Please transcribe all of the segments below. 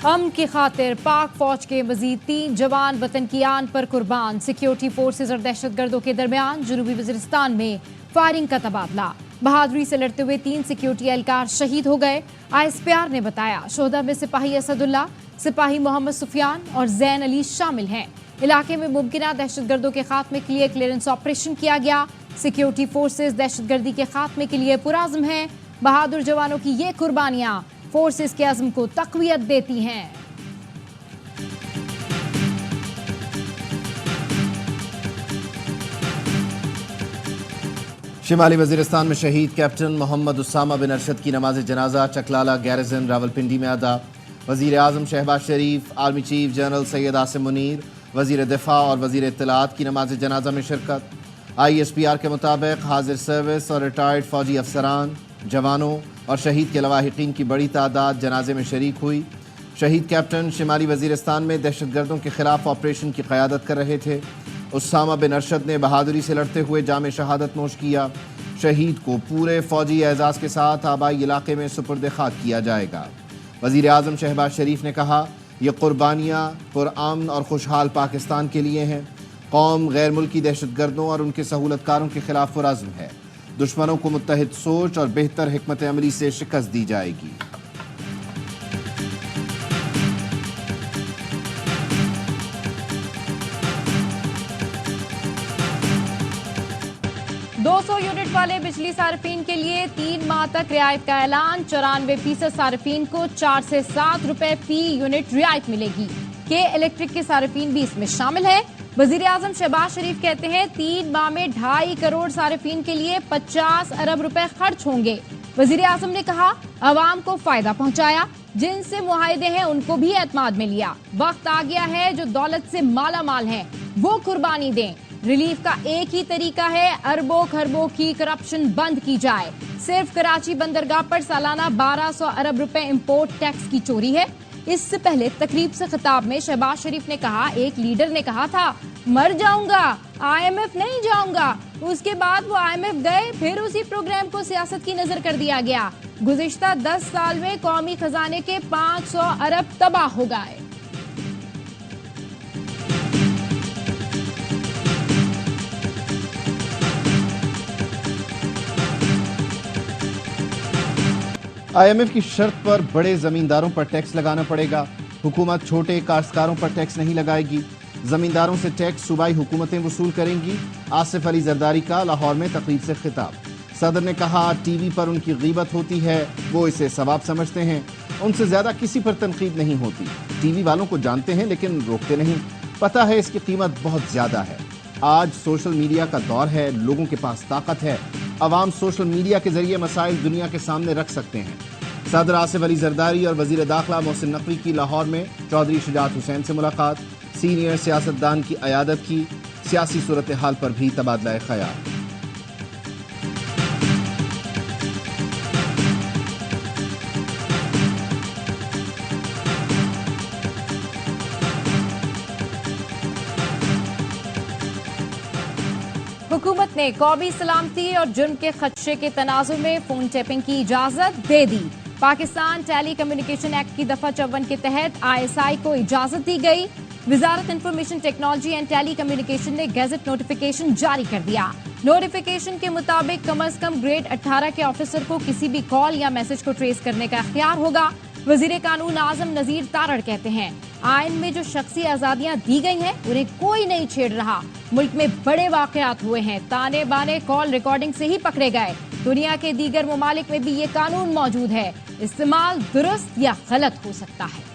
अमन की खातिर पाक फौज के मजीद 3 जवान वतन की आन पर कुर्बान। सिक्योरिटी फोर्सेज और दहशतगर्दों के दरमियान जनूबी वजीरिस्तान में फायरिंग का तबादला। बहादुरी से लड़ते हुए 3 सिक्योरिटी एहलकार शहीद हो गए। ISPR ने बताया शोहदा में सिपाही असदुल्ला, सिपाही मोहम्मद सुफियान और जैन अली शामिल हैं। इलाके में मुमकिन दहशतगर्दों के खात्मे के लिए क्लियरेंस ऑपरेशन किया गया। सिक्योरिटी फोर्सेज दहशतगर्दी के खात्मे के लिए पुरअज़्म हैं। बहादुर जवानों की ये कुर्बानियां फोर्सेस के अज़्म को तक़वियत देती हैं। शिमाली वजीरिस्तान में शहीद कैप्टन मोहम्मद उसामा बिन अरशद की नमाज जनाजा चकलाला गैरिजन रावलपिंडी में अदा। वजीर आज़म Shahbaz Sharif, army chief general Syed Asim Munir, वजीर दिफा और वजीर इत्तलात की नमाज जनाजा में शिरकत। ISPR के मुताबिक हाजिर सर्विस और रिटायर्ड फौजी अफसरान, जवानों और शहीद के लवाहिकीन की बड़ी तादाद जनाजे में शरीक हुई। शहीद कैप्टन शिमाली वजीरिस्तान में दहशतगर्दों के खिलाफ ऑपरेशन की क़यादत कर रहे थे। उसामा बिन अरशद ने बहादुरी से लड़ते हुए जाम शहादत नोश किया। शहीद को पूरे फौजी एजाज़ के साथ आबाई इलाके में सुपुर्द खाक किया जाएगा। वज़ीर आज़म शहबाज शरीफ ने कहा, ये कुर्बानियाँ पुरअमन और खुशहाल पाकिस्तान के लिए हैं। कौम गैर मुल्की दहशतगर्दों और उनके सहूलतकारों के खिलाफ पुरअज़्म है। दुश्मनों को मुत्तहिद सोच और बेहतर हिकमत अमली से शिकस्त दी जाएगी। यूनिट वाले बिजली सार्फिन के लिए 3 माह तक रियायत का ऐलान। 94% सार्फिन को 4 से 7 रुपए फी यूनिट रियायत मिलेगी। के इलेक्ट्रिक के सार्फिन भी इसमें शामिल है। वजीर आजम शहबाज शरीफ कहते हैं 3 माह में 2.5 करोड़ सार्फिन के लिए 50 अरब रुपए खर्च होंगे। वजीर आजम ने कहा अवाम को फायदा पहुंचाया, जिनसे मुआहिदे हैं उनको भी एतमाद में लिया। वक्त आ गया है जो दौलत से माला माल है वो कुर्बानी दें। रिलीफ का एक ही तरीका है, अरबों खरबों की करप्शन बंद की जाए। सिर्फ कराची बंदरगाह पर सालाना 1200 अरब रुपए इंपोर्ट टैक्स की चोरी है। इससे पहले तकरीब से खिताब में शहबाज शरीफ ने कहा, एक लीडर ने कहा था मर जाऊंगा, IMF नहीं जाऊंगा। उसके बाद वो IMF गए, फिर उसी प्रोग्राम को सियासत की नजर कर दिया गया। गुज़िश्ता 10 साल में कौमी खजाने के 500 अरब तबाह हो गए। IMF की शर्त पर बड़े जमींदारों पर टैक्स लगाना पड़ेगा। हुकूमत छोटे काश्तकारों पर टैक्स नहीं लगाएगी। जमींदारों से टैक्स सूबाई हुकूमतें वसूल करेंगी। आसिफ अली जरदारी का लाहौर में तकरीब से खिताब। सदर ने कहा टीवी पर उनकी गीबत होती है, वो इसे सवाब समझते हैं। उनसे ज्यादा किसी पर तनकीद नहीं होती। टीवी वालों को जानते हैं लेकिन रोकते नहीं। पता है इसकी कीमत बहुत ज्यादा है। आज सोशल मीडिया का दौर है, लोगों के पास ताकत है। अवाम सोशल मीडिया के जरिए मसाइल दुनिया के सामने रख सकते हैं। सदर आसिफ अली जरदारी और वजीर दाखिला मोहसिन नकवी की लाहौर में चौधरी शुजात हुसैन से मुलाकात। सीनियर सियासतदान की अयादत की। सियासी सूरत हाल पर भी तबादला ख्याल। हुकूमत ने कौमी सलामती और जुर्म के खदशे के तनाजुर में फोन टैपिंग की इजाजत दे दी। पाकिस्तान टेली कम्युनिकेशन एक्ट की दफा 54 के तहत ISI को इजाजत दी गई। वजारत information technology and telecommunication ने गैजेट नोटिफिकेशन जारी कर दिया। नोटिफिकेशन के मुताबिक कम अज कम ग्रेड 18 के ऑफिसर को किसी भी कॉल या मैसेज को ट्रेस करने का इख्तियार होगा। वजीर कानून आजम नजीर तारड़ कहते हैं आइन में जो शख्सी आजादियां दी गई हैं उन्हें कोई नहीं छेड़ रहा। मुल्क में बड़े वाकयात हुए हैं, ताने बाने कॉल रिकॉर्डिंग से ही पकड़े गए। दुनिया के दीगर ममालिक में भी ये कानून मौजूद है। इस्तेमाल दुरुस्त या गलत हो सकता है।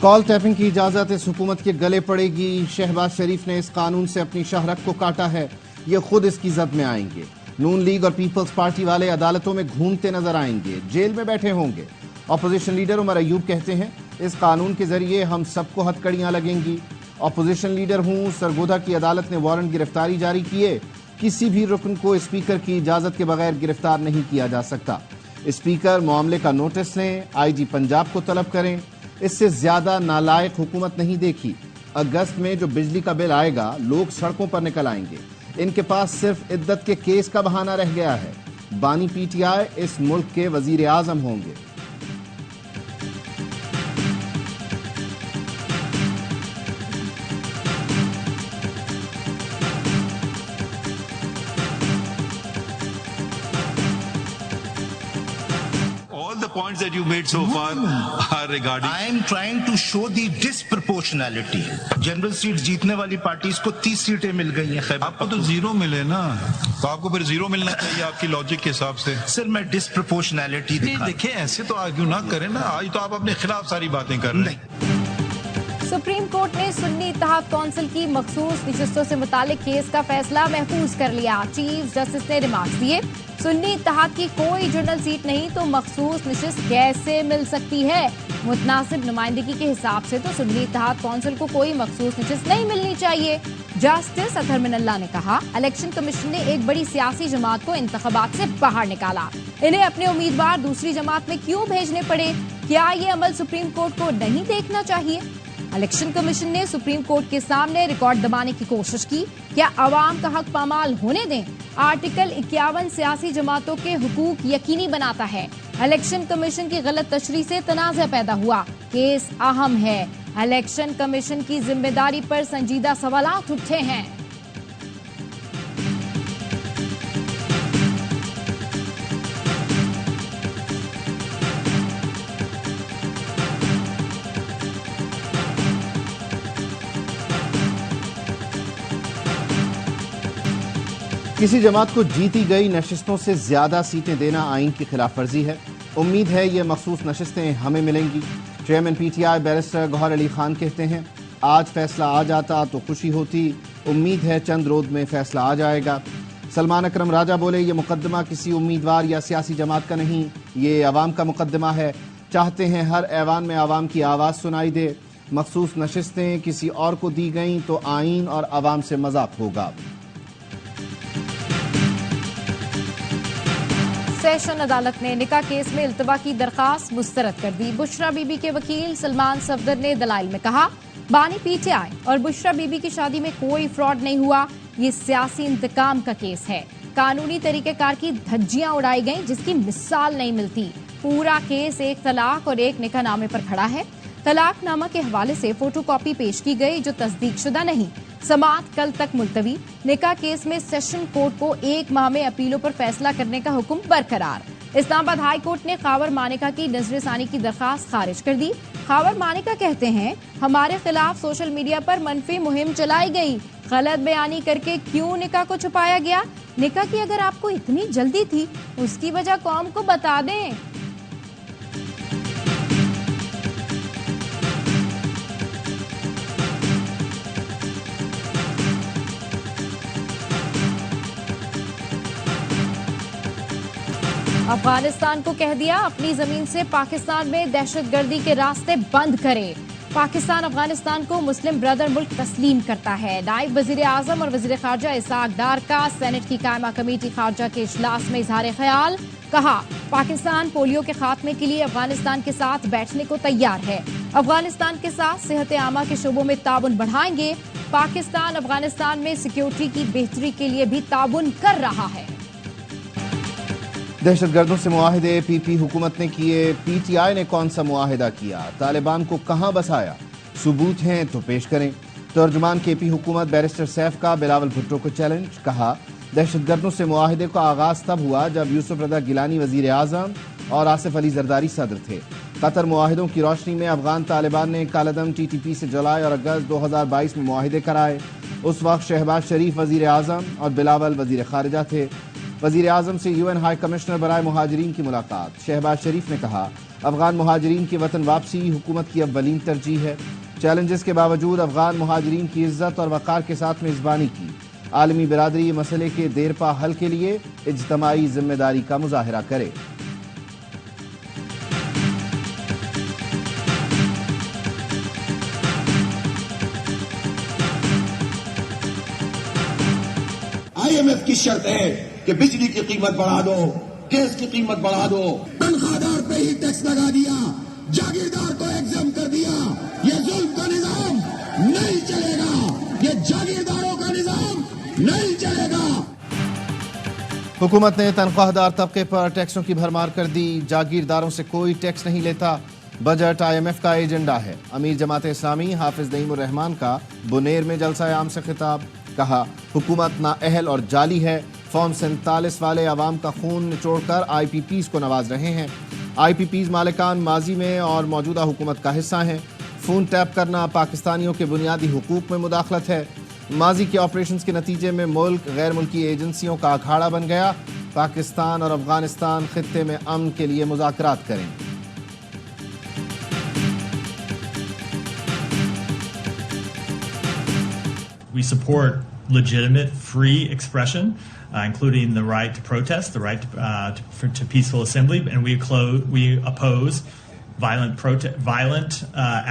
कॉल टैपिंग की इजाजत इस हुकूमत के गले पड़ेगी। शहबाज शरीफ ने इस कानून से अपनी शहरत को काटा है, ये खुद इसकी जद में आएंगे। नून लीग और पीपल्स पार्टी वाले अदालतों में घूमते नजर आएंगे, जेल में बैठे होंगे। अपोजिशन लीडर उमर अयूब कहते हैं इस कानून के जरिए हम सबको हथकड़ियां लगेंगी। अपोजिशन लीडर हूं, सरगोधा की अदालत ने वारंट गिरफ्तारी जारी किए। किसी भी रुकन को स्पीकर की इजाजत के बगैर गिरफ्तार नहीं किया जा सकता। स्पीकर मामले का नोटिस लें, IG पंजाब को तलब करें। इससे ज्यादा नालायक हुकूमत नहीं देखी। अगस्त में जो बिजली का बिल आएगा लोग सड़कों पर निकल आएंगे। इनके पास सिर्फ इद्दत के केस का बहाना रह गया है। बानी पीटीआई इस मुल्क के वजीर आजम होंगे। The points that you made so far are regarding. I am trying to show the disproportionality. General seat जीतने वाली पार्टीज को 30 सीटें मिल गई हैं। आपको तो जीरो मिले ना, तो आपको फिर जीरो मिलना चाहिए आपकी लॉजिक के हिसाब से। सर मैं डिस्प्रोपोर्शनैलिटी देखें, ऐसे तो आर्ग्यू ना करें ना। आज तो आप अपने खिलाफ सारी बातें कर रहे हैं। सुप्रीम कोर्ट ने सुन्नी इत्तेहाद कौंसिल की मखसूस नशिस्तों से मुतालिक केस का फैसला महफूज कर लिया। चीफ जस्टिस ने रिमार्क्स दिए, सुन्नी इत्तेहाद की कोई जनरल सीट नहीं तो मखसूस नशिस्त कैसे मिल सकती है। मुतनासिब नुमाइंदगी के हिसाब से तो सुन्नी इत्तेहाद कौंसिल को कोई मखसूस नशिस्त नहीं मिलनी चाहिए। जस्टिस अतहर मिनल्ला ने कहा, इलेक्शन कमीशन ने एक बड़ी सियासी जमात को इंतखाबात से बाहर निकाला। इन्हें अपने उम्मीदवार दूसरी जमात में क्यों भेजने पड़े? क्या ये अमल सुप्रीम कोर्ट को नहीं देखना चाहिए? इलेक्शन कमीशन ने सुप्रीम कोर्ट के सामने रिकॉर्ड दबाने की कोशिश की। क्या अवाम का हक पामाल होने दें? आर्टिकल 51 सियासी जमातों के हुकूक यकीनी बनाता है। इलेक्शन कमीशन की गलत तशरीह से तनाज़ा पैदा हुआ। केस अहम है। इलेक्शन कमीशन की जिम्मेदारी पर संजीदा सवालात उठे हैं। किसी जमात को जीती गई नशिस्तों से ज्यादा सीटें देना आइन की खिलाफ वर्जी है। उम्मीद है ये मखसूस नशिस्तें हमें मिलेंगी। चेयरमैन पीटीआई बैरिस्टर गौहर अली खान कहते हैं, आज फैसला आ जाता तो खुशी होती। उम्मीद है चंद रोज में फैसला आ जाएगा। सलमान अकरम राजा बोले, ये मुकदमा किसी उम्मीदवार या सियासी जमात का नहीं, ये अवाम का मुकदमा है। चाहते हैं हर ऐवान में अवाम की आवाज़ सुनाई दे। मखसूस नशिस्तें किसी और को दी गई तो आइन और अवाम से मजाक होगा। सेशन अदालत ने निकाह केस में इल्तवा की दरखास्त मुस्तरद कर दी। बुशरा बीबी के वकील सलमान सफदर ने दलाइल में कहा, बानी पीटीआई और बुशरा बीबी की शादी में कोई फ्रॉड नहीं हुआ, ये सियासी इंतकाम का केस है। कानूनी तरीकेकार की धज्जियां उड़ाई गईं जिसकी मिसाल नहीं मिलती। पूरा केस एक तलाक और एक निकाहनामे पर खड़ा है। तलाकनामा के हवाले से फोटोकॉपी पेश की गई जो तस्दीकशुदा नहीं। समाअत कल तक मुलतवी। निकाह केस में सेशन कोर्ट को 1 माह में अपीलों पर फैसला करने का हुक्म बरकरार। इस्लामाबाद हाई कोर्ट ने खावर मानिका की नजरसानी की दरखास्त खारिज कर दी। खावर मानिका कहते हैं, हमारे खिलाफ सोशल मीडिया पर मनफी मुहिम चलाई गई। गलत बयानी करके क्यों निकाह को छुपाया गया? निकाह की अगर आपको इतनी जल्दी थी उसकी वजह कौम को बता दें। अफगानिस्तान को कह दिया, अपनी जमीन से पाकिस्तान में दहशतगर्दी के रास्ते बंद करे। पाकिस्तान अफगानिस्तान को मुस्लिम ब्रदर मुल्क तस्लीम करता है। नायब वजीर आजम और वजीर खारजा इसाक डार का सेनेट की कायमा कमेटी खारजा के इजलास में इजहार ख्याल। कहा, पाकिस्तान पोलियो के खात्मे के लिए अफगानिस्तान के साथ बैठने को तैयार है। अफगानिस्तान के साथ सेहत आमा के शोबों में ताउन बढ़ाएंगे। पाकिस्तान अफगानिस्तान में सिक्योरिटी की बेहतरी के लिए भी ताउन कर रहा है। दहशतगर्दों से मुआहिदे पीपी हुकूमत ने किए, पीटीआई ने कौन सा मुआहिदा किया? तालिबान को कहां बसाया? सबूत हैं तो पेश करें। तर्जुमान केपी हुकूमत बैरिस्टर सैफ का बिलावल भुट्टो को चैलेंज। कहा, दहशतगर्दों से मुआहिदे का आगाज तब हुआ जब यूसुफ रजा गिलानी वजीर आजम और आसिफ अली जरदारी सदर थे। कतर मुआहिदों की रोशनी में अफगान तालिबान ने कालदम TTP से जुलाई और अगस्त 2022 में मुआहिदे कराए। उस वक्त शहबाज शरीफ वजीर आजम और बिलावल वजीर खारिजा थे। वजीर आजम से UN हाई कमिश्नर बराए मुहाजिरीन की मुलाकात। शहबाज शरीफ ने कहा, अफगान मुहाजिरीन की वतन वापसी हुकूमत की अव्वलीन तरजीह है। चैलेंजेस के बावजूद अफगान मुहाजिरीन की इज्जत और वक़ार के साथ मेज़बानी की। आलमी बिरादरी मसले के देरपा हल के लिए इज्तमाई जिम्मेदारी का मुजाहरा करे। IMF की शर्त है कि बिजली की कीमत बढ़ा दो, गैस की कीमत बढ़ा दो। तनख्वाहदार पे ही टैक्स लगा दिया, जागीरदार को एग्जाम कर दिया। ये जुल्म का निजाम नहीं हुकूमत ने तनख्वाहदार तबके पर टैक्सों की भरमार कर दी। जागीरदारों से कोई टैक्स नहीं लेता। बजट IMF का एजेंडा है। अमीर जमात इस्लामी हाफिज नईमुर रहमान का बुनेर में जलसा आम से खिताब। कहा, हुकूमत नाअहल और जाली है। फॉर्म 47 वाले अवाम का खून निचोड़कर IPPs को नवाज रहे हैं। IPPs मालिकान माजी में और मौजूदा हुकूमत का हिस्सा हैं। फोन टैप करना पाकिस्तानियों के बुनियादी हुकूक में मुदाखलत है। माजी के ऑपरेशंस के नतीजे में मुल्क गैर मुल्की एजेंसियों का अखाड़ा बन गया। पाकिस्तान और अफगानिस्तान खित्ते में अमन के लिए मुज़ाकरात करें। We support legitimate, free expression, including the right to protest, the right to peaceful assembly, and we oppose violent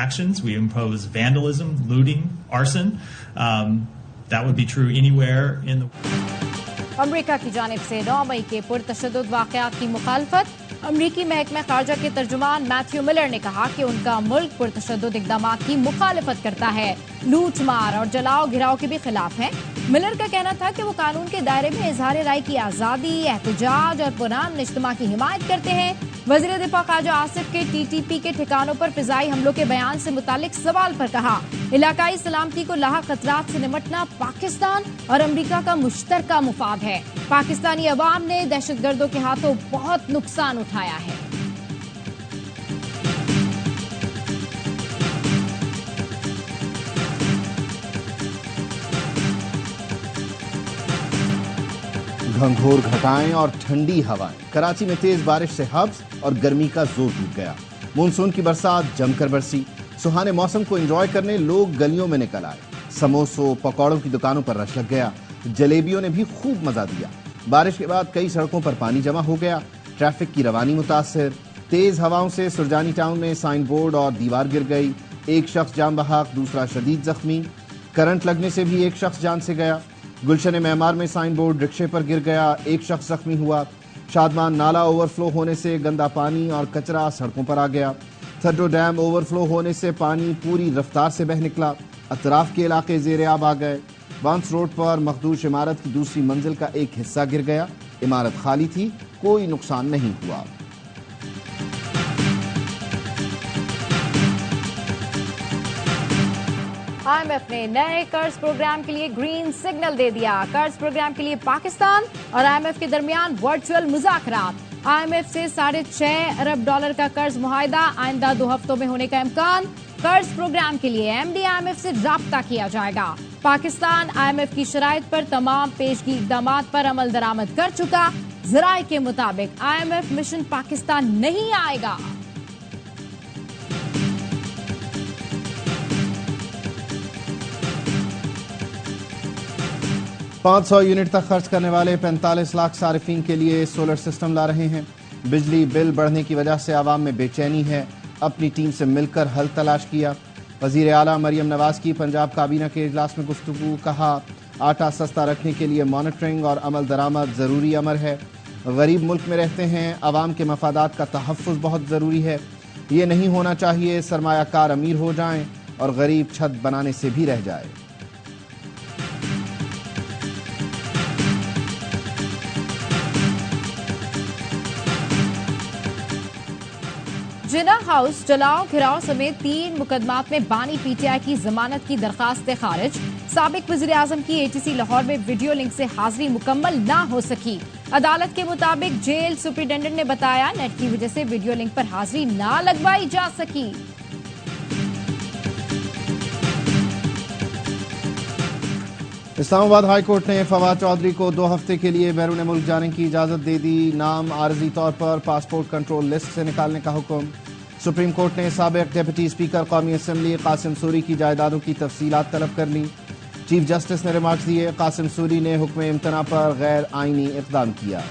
actions. We oppose vandalism, looting, arson. That would be true anywhere in the. अमरीका की जानिब से 9 मई के पुरतशद्दुद वाक़यात की मुखालफत। अमरीकी महकमा खारजा के तर्जुमान Matthew Miller ने कहा कि उनका मुल्क पुरतशद्दुद इक़दामात की मुखालफत करता है, लूट मार और जलाओ घिराव के भी खिलाफ है। मिलर का कहना था कि वो कानून के दायरे में इजहार राय की आज़ादी, एहतजाज और पुरअमन इज्तिमा की हिमायत करते हैं। वज़ीर दिफा ख्वाजा आसिफ के TTP के ठिकानों पर फिज़ाई हमलों के बयान से मुतालिक सवाल पर कहा, इलाकाई सलामती को लाहक खतरात से निमटना पाकिस्तान और अमरीका का मुश्तरका मुफाद है। पाकिस्तानी अवाम ने दहशतगर्दों के हाथों बहुत नुकसान उठाया है। घंघोर घटाएं और ठंडी हवाएं। कराची में तेज बारिश से हब्स और गर्मी का जोर टूट गया। मानसून की बरसात जमकर बरसी। सुहाने मौसम को एंजॉय करने लोग गलियों में निकल आए। समोसों पकौड़ों की दुकानों पर रश लग गया। जलेबियों ने भी खूब मजा दिया। बारिश के बाद कई सड़कों पर पानी जमा हो गया। ट्रैफिक की रवानी मुतासिर। तेज हवाओं से सुरजानी टाउन में साइन बोर्ड और दीवार गिर गई। एक शख्स जान बहक, दूसरा शदीद जख्मी। करंट लगने से भी एक शख्स जान से गया। गुलशन मेमार में साइन बोर्ड रिक्शे पर गिर गया, एक शख्स जख्मी हुआ। शादमान नाला ओवरफ्लो होने से गंदा पानी और कचरा सड़कों पर आ गया। थड्डो डैम ओवरफ्लो होने से पानी पूरी रफ्तार से बह निकला। अतराफ के इलाके ज़ेरे आब आ गए। बांस रोड पर मखदूश इमारत की दूसरी मंजिल का एक हिस्सा गिर गया। इमारत खाली थी, कोई नुकसान नहीं हुआ। IMF ने नए कर्ज प्रोग्राम के लिए ग्रीन सिग्नल दे दिया। कर्ज प्रोग्राम के लिए पाकिस्तान और IMF के दरमियान वर्चुअल मुज़ाकरात। IMF से $6.5 अरब का कर्ज मुआहिदा आइंदा 2 हफ्तों में होने का इम्कान। कर्ज प्रोग्राम के लिए MD IMF से राब्ता किया जाएगा। पाकिस्तान IMF की शराइत पर तमाम पेशगी इक़दामात पर अमल दरामद कर चुका। ज़राए के मुताबिक IMF मिशन पाकिस्तान नहीं आएगा। 500 यूनिट तक खर्च करने वाले 45 लाख सारिफीन के लिए सोलर सिस्टम ला रहे हैं। बिजली बिल बढ़ने की वजह से आवाम में बेचैनी है। अपनी टीम से मिलकर हल तलाश किया। वज़ीर आला मरियम नवाज की पंजाब काबीना के इजलास में गुफ्तगू। कहा, आटा सस्ता रखने के लिए मॉनिटरिंग और अमल दरामद ज़रूरी अमर है। गरीब मुल्क में रहते हैं, आवाम के मफादात का तहफ़्फ़ुज़ बहुत ज़रूरी है। ये नहीं होना चाहिए सरमायाकार अमीर हो जाएं और गरीब छत बनाने से भी रह जाए। जिना हाउस जलाओ घिराव समेत 3 मुकदमात में बानी PTI की जमानत की दरखास्त खारिज। साबिक वज़ीर आज़म की ATC लाहौर में वीडियो लिंक से हाजिरी मुकम्मल ना हो सकी। अदालत के मुताबिक जेल सुपरिटेंडेंट ने बताया, नेट की वजह से वीडियो लिंक पर हाजिरी ना लगवाई जा सकी। इस्लामाबाद हाई कोर्ट ने फवाद चौधरी को 2 हफ्ते के लिए बैरून मुल्क जाने की इजाज़त दे दी। नाम आर्जी तौर पर पासपोर्ट कंट्रोल लिस्ट से निकालने का हुक्म। सुप्रीम कोर्ट ने साबिक डिप्टी स्पीकर कौमी असम्बली कासिम सूरी की जायदादों की तफसीलात तलब कर ली। चीफ जस्टिस ने रिमार्क्स दिए। कासिम सूरी ने हुक्म इम्तना पर गैर आईनी इक़दाम किया।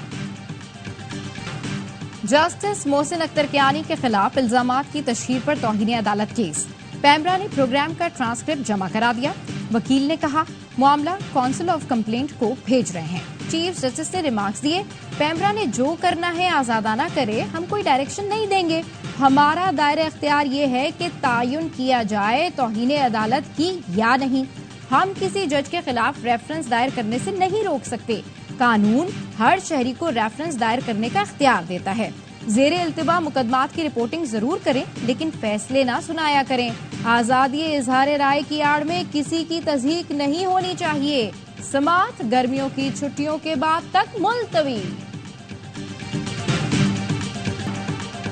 जस्टिस मोहसिन अख्तर कियानी के खिलाफ इल्जामात की तशहीर पर तौहीन अदालत केस। पैमरा ने प्रोग्राम का ट्रांसक्रिप्ट जमा करा दिया। वकील ने कहा, मामला काउंसिल ऑफ कंप्लेंट को भेज रहे हैं। चीफ जस्टिस ने रिमार्क्स दिए, पैमरा ने जो करना है आजादाना करे, हम कोई डायरेक्शन नहीं देंगे। हमारा दायरा इख्तियार ये है कि तायुन किया जाए तौहीन अदालत की या नहीं। हम किसी जज के खिलाफ रेफरेंस दायर करने से नहीं रोक सकते। कानून हर शहरी को रेफरेंस दायर करने का इख्तियार देता है। ज़ेरे इल्तिबा मुकदमात की रिपोर्टिंग जरूर करें, लेकिन फैसले ना सुनाया करें। आज़ादी इजहार राय की आड़ में किसी की तस्दीक नहीं होनी चाहिए। समाअत गर्मियों की छुट्टियों के बाद तक मुलतवी।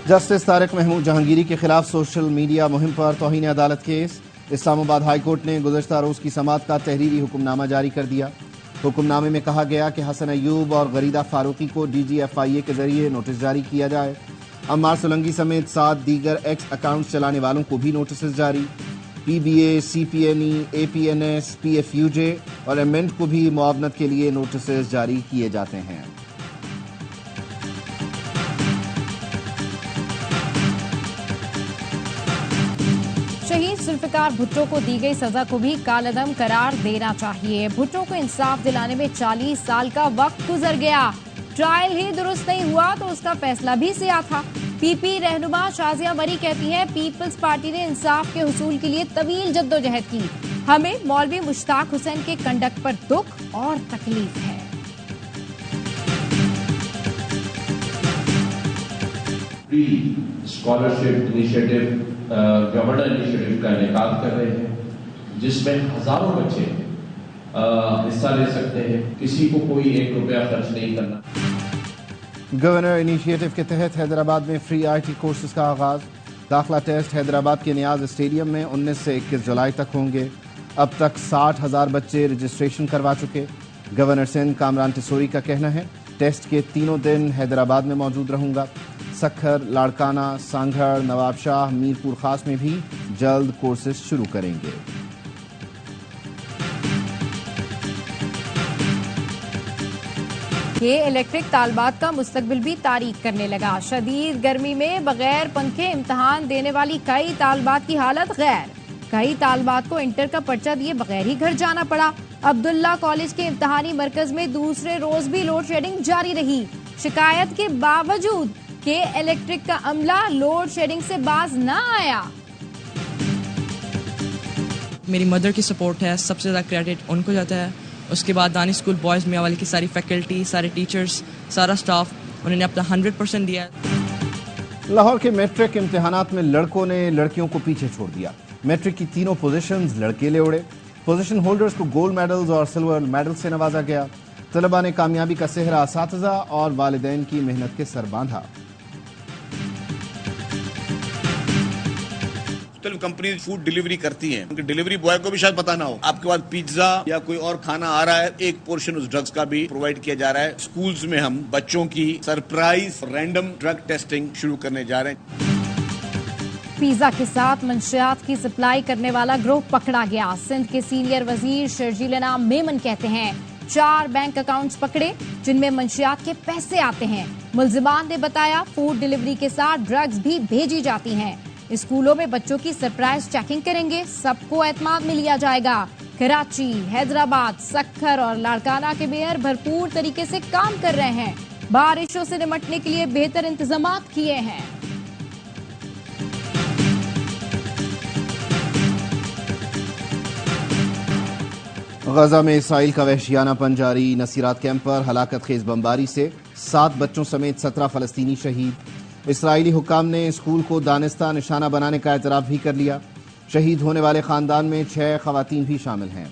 जस्टिस तारिक महमूद जहांगीरी के खिलाफ सोशल मीडिया मुहिम पर तौहीन अदालत केस। इस्लामाबाद हाई कोर्ट ने गुज़श्ता रोज़ की समाअत का तहरीरी हुक्मनामा जारी कर दिया। हुक्मनामे में कहा गया कि हसन अयूब और गरीदा फारूकी को DGFIA के जरिए नोटिस जारी किया जाए। अम्मार सोलंकी समेत 7 दीगर एक्स अकाउंट्स चलाने वालों को भी नोटिस जारी। PBA, CPNE, APNS, PFUJ और एमेंट को भी मुआवनत के लिए नोटिस जारी किए जाते हैं। शहीद जुल्फिकार भुट्टो को दी गई सजा को भी कालअदम करार देना चाहिए। भुट्टो को इंसाफ दिलाने में 40 साल का वक्त गुजर गया। ट्रायल ही दुरुस्त नहीं हुआ तो उसका फैसला भी सिया था। PP रहनुमा शाजिया मरी कहती हैं, पीपल्स पार्टी ने इंसाफ के हुसूल के लिए तवील जद्दोजहद की। हमें मौलवी मुश्ताक हुसैन के कंडक्ट पर दुख और तकलीफ है। स्कॉलरशिप इनिशिएटिव गवर्नर इनिशिएटिव का इनेकाद कर रहे हैं, जिसमें हजारों बच्चे हिस्सा ले सकते हैं। किसी को कोई 1 रुपया खर्च नहीं करना। गवर्नर इनिशिएटिव के तहत हैदराबाद में फ्री IT कोर्सेज का आगाज। दाखिला टेस्ट हैदराबाद के नियाज स्टेडियम में 19 से 21 जुलाई तक होंगे। अब तक 60,000 बच्चे रजिस्ट्रेशन करवा चुके। गवर्नर सिंध कामरान टिसोरी का कहना है, टेस्ट के तीनों दिन हैदराबाद में मौजूद रहूंगा। सखर, लाड़काना, सांगड़, नवाबशाह, मीरपुर खास में भी जल्द कोर्सेज शुरू करेंगे। ये इलेक्ट्रिक तालबात का मुस्तकबिल भी तारीक करने लगा। शदीद गर्मी में बगैर पंखे इम्तहान देने वाली कई तालबात की हालत गैर। कई तालबात को इंटर का पर्चा दिए बगैर ही घर जाना पड़ा। अब्दुल्ला कॉलेज के इम्तहानी मरकज में दूसरे रोज भी लोड शेडिंग जारी रही। शिकायत के बावजूद के इलेक्ट्रिक का अमला लोड शेडिंग से बाज ना आया। मेरी मदर की सपोर्ट है, सबसे ज़्यादा क्रेडिट उनको जाता है। उसके बाद दानिश स्कूल बॉयज़ मियां वाली की सारी फैकल्टी, सारे टीचर्स, सारा स्टाफ, उन्होंने अपना 100% दिया। लाहौर के मैट्रिक इम्तिहानात में लड़कों ने लड़कियों को पीछे छोड़ दिया। मैट्रिक की तीनों पोजीशंस लड़के ले उड़े। पोजीशन होल्डर्स को गोल्ड मेडल्स और सिल्वर मेडल से नवाजा गया। तलबा ने कामयाबी का सेहरा असातिज़ा और वालिदैन की मेहनत के सर बांधा। कंपनी फूड डिलीवरी करती हैं, उनके डिलीवरी बॉय को भी शायद पता ना हो आपके पास पिज्जा या कोई और खाना आ रहा है, एक पोर्शन उस ड्रग्स का भी प्रोवाइड किया जा रहा है। स्कूल्स में हम बच्चों की सरप्राइज रैंडम ड्रग टेस्टिंग शुरू करने जा रहे हैं। पिज्जा के साथ मंशियात की सप्लाई करने वाला गिरोह पकड़ा गया। सिंध के सीनियर वजीर शर्जील इनाम मेमन कहते हैं, 4 बैंक अकाउंट्स पकड़े जिनमें मंशियात के पैसे आते हैं। मुल्जिमान ने बताया, फूड डिलीवरी के साथ ड्रग्स भी भेजी जाती हैं। स्कूलों में बच्चों की सरप्राइज चेकिंग करेंगे, सबको एतमाद में लिया जाएगा। कराची, हैदराबाद, सखर और लाड़काना के मेयर भरपूर तरीके से काम कर रहे हैं। बारिशों से निपटने के लिए बेहतर इंतजामात किए हैं। गजा में इसराइल का वहशियानापन जारी। नसीरात कैंप पर हलाकत खेज बमबारी से 7 बच्चों समेत 17 फलस्तीनी शहीद। इसराइली हुक्काम ने स्कूल को दानिस्ता निशाना बनाने का एतराफ़ भी कर लिया। शहीद होने वाले खानदान में 6 खवातीन भी शामिल हैं।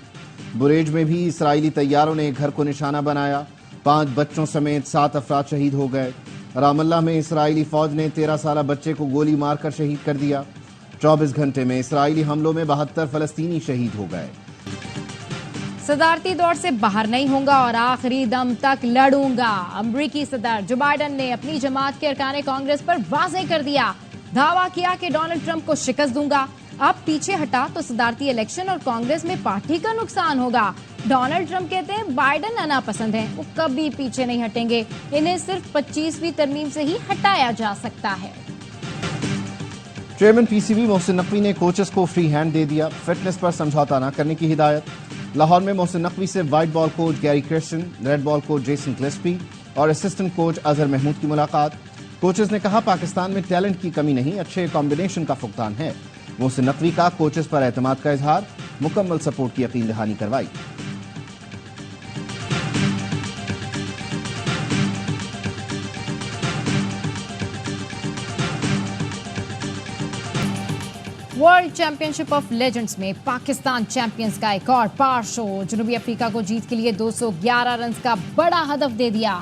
बुरेज में भी इसराइली तैयारों ने घर को निशाना बनाया। 5 बच्चों समेत 7 अफराद शहीद हो गए। रामल्ला में इसराइली फौज ने 13 साला बच्चे को गोली मारकर शहीद कर दिया। 24 घंटे में इसराइली हमलों में 72 फलस्तीनी शहीद हो गए। सदारती दौर से बाहर नहीं होगा और आखिरी दम तक लड़ूंगा। अमरीकी सदर जो बाइडन ने अपनी जमात के अरकान कांग्रेस पर वाज़ेह कर दिया। दावा किया कि डोनाल्ड ट्रंप को शिकस्त दूंगा। अब पीछे हटा तो सदारती इलेक्शन और कांग्रेस में पार्टी का नुकसान होगा। डोनाल्ड ट्रंप कहते हैं बाइडन आना पसंद है, वो कभी पीछे नहीं हटेंगे। इन्हें सिर्फ 25वीं तरमीम से ही हटाया जा सकता है। चेयरमैन PCB मोहसिन नकवी ने कोचेस को फ्री हैंड दे दिया। फिटनेस पर समझौता न करने की हिदायत। लाहौर में मोहसिन नकवी से white ball coach Gary Kirsten, red ball coach Jason Gillespie और असिस्टेंट कोच अजहर महमूद की मुलाकात। कोचेस ने कहा, पाकिस्तान में टैलेंट की कमी नहीं, अच्छे कॉम्बिनेशन का फुकदान है। मोहसिन नकवी का कोचेस पर एतमाद का इजहार, मुकम्मल सपोर्ट की यकीन दहानी करवाई। वर्ल्ड चैंपियनशिप ऑफ लेजेंड्स में पाकिस्तान चैंपियंस का एक और पार शो। जनूबी अफ्रीका को जीत के लिए 211 रन का बड़ा हदफ दे दिया।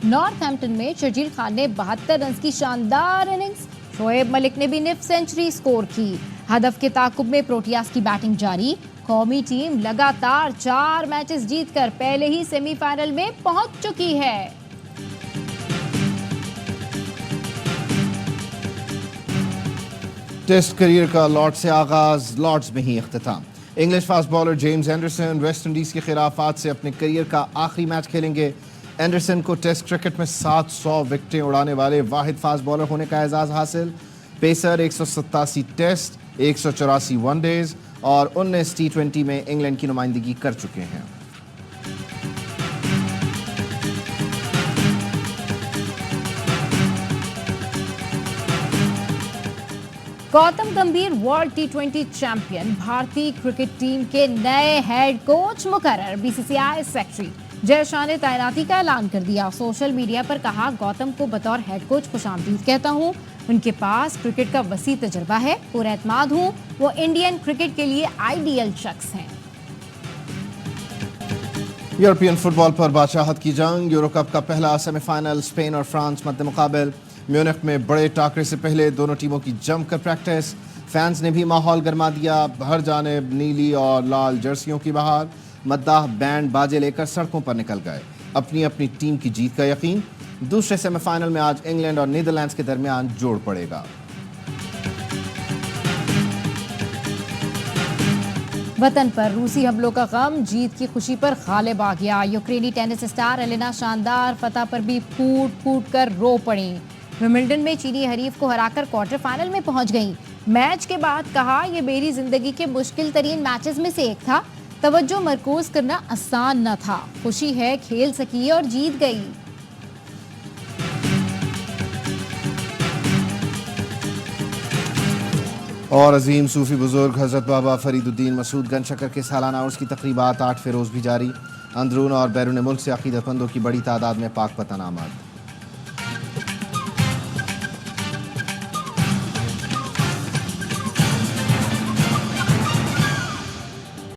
नॉर्थहैम्पटन में शर्जील खान ने 72 रन की शानदार इनिंग्स, शोएब मलिक ने भी निफ सेंचुरी स्कोर की। हदफ के ताकुब में प्रोटियास की बैटिंग जारी। कौमी टीम लगातार 4 मैचेस जीतकर पहले ही सेमीफाइनल में पहुंच चुकी है। टेस्ट करियर का लॉर्ड्स से आगाज, लॉर्ड्स में ही इख्तिताम। English fast bowler James Anderson West Indies के खिलाफ आज से अपने करियर का आखिरी मैच खेलेंगे। एंडरसन को टेस्ट क्रिकेट में 700 विकेटें उड़ाने वाले वाहिद फास्ट बॉलर होने का एजाज हासिल। पेसर 187 टेस्ट, 184 वनडेज और 19 T20 में इंग्लैंड की नुमाइंदगी कर चुके हैं। गौतम गंभीर वर्ल्ड T20 चैंपियन, भारतीय क्रिकेट टीम के नए हेड कोच मुकर्रर। बीसीसीआई सेक्रेटरी जय शाह ने तैनाती का ऐलान कर दिया। सोशल मीडिया पर कहा, गौतम को बतौर हेड कोच खुशामदीद कहता हूं। उनके पास क्रिकेट का वसी तजुर्बा है, पूरा एतमाद हूं। वो इंडियन क्रिकेट के लिए आइडियल शख्स हैं। यूरोपियन फुटबॉल पर बादशाहत की जंग। यूरो कप का पहला सेमीफाइनल स्पेन और फ्रांस मध्य मुकाबिल। म्यूनिख में बड़े टाकरे से पहले दोनों टीमों की जमकर प्रैक्टिस। फैंस ने भी माहौल गरमा दिया। हर जानिब नीली और लाल जर्सियों की बहार। मद्दाह बैंड बाजे लेकर सड़कों पर निकल गए, अपनी अपनी टीम की जीत का यकीन। दूसरे सेमीफाइनल में आज इंग्लैंड और नीदरलैंड्स के दरमियान जोड़ पड़ेगा। वतन पर रूसी हमलों का गम, जीत की खुशी पर गालिब आ गया। यूक्रेनी टेनिस स्टार एलेना शानदार फतह पर भी फूट फूट कर रो पड़ी। विंबलडन में चीनी हरीफ को हराकर क्वार्टर फाइनल में पहुंच गई। मैच के बाद कहा, यह मेरी जिंदगी के मुश्किल तरीन मैचेस में से एक था। तवज्जो मरकूज करना आसान न था। खुशी है खेल सकी और जीत गई। और अजीम सूफी बुजुर्ग हजरत बाबा फरीदुद्दीन मसूद गंजशकर के सालाना उर्स की तकरीबात 8 फेरोज भी जारी। अंदरून और बैरून मुल्क से अकीदतमंदों की बड़ी तादाद में पाक वतन आमद।